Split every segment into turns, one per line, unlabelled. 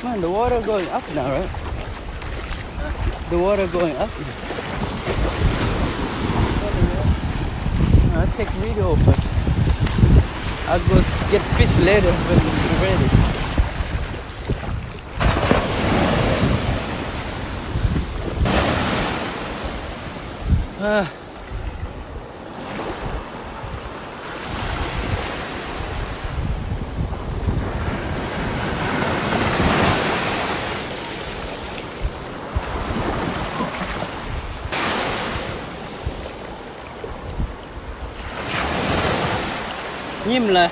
Man, the water going up now, right? The water going up. I'll take video first. I'll go get fish later when we're ready. Nhím là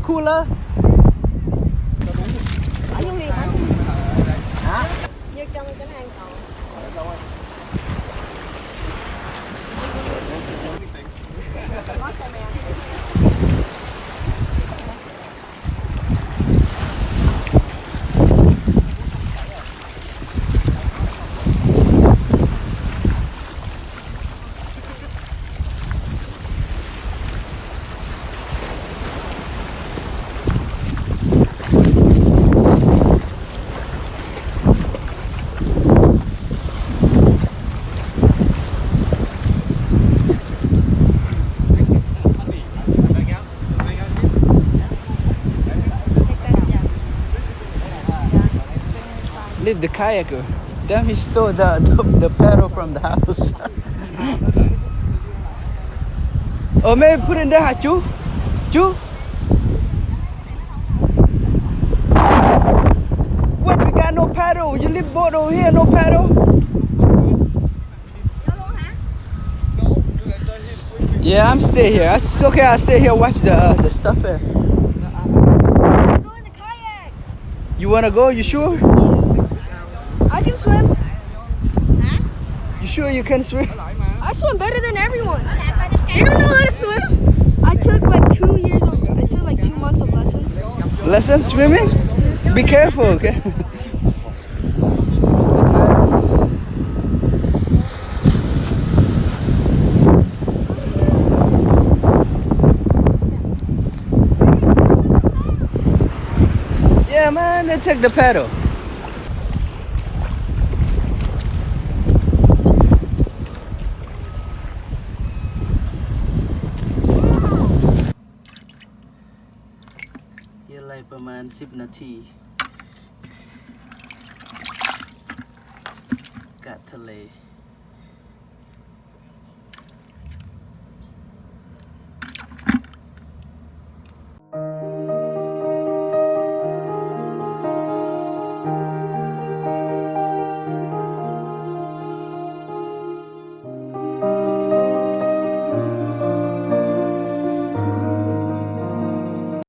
cooler.
Ở trong này hả? Hả? Như trong cái hang còn. Có xe mèo.
Leave the kayaker. Damn, he stole the paddle from the house. Or maybe put in there, hả chú? Chú? What? We got no paddle. You leave boat over here, no paddle? Yeah, I'm stay here. It's okay. I'll stay here. Watch the stuff here.
Go in the kayak.
You wanna go? You sure?
I can swim. Huh?
You sure you can swim?
I swim better than everyone. You don't know how to swim? I took like 2 months of lessons.
Lessons swimming? Be careful, okay? Yeah, man, they took the paddle. Here ไล่ประมาณ10 นาทีกะทะเล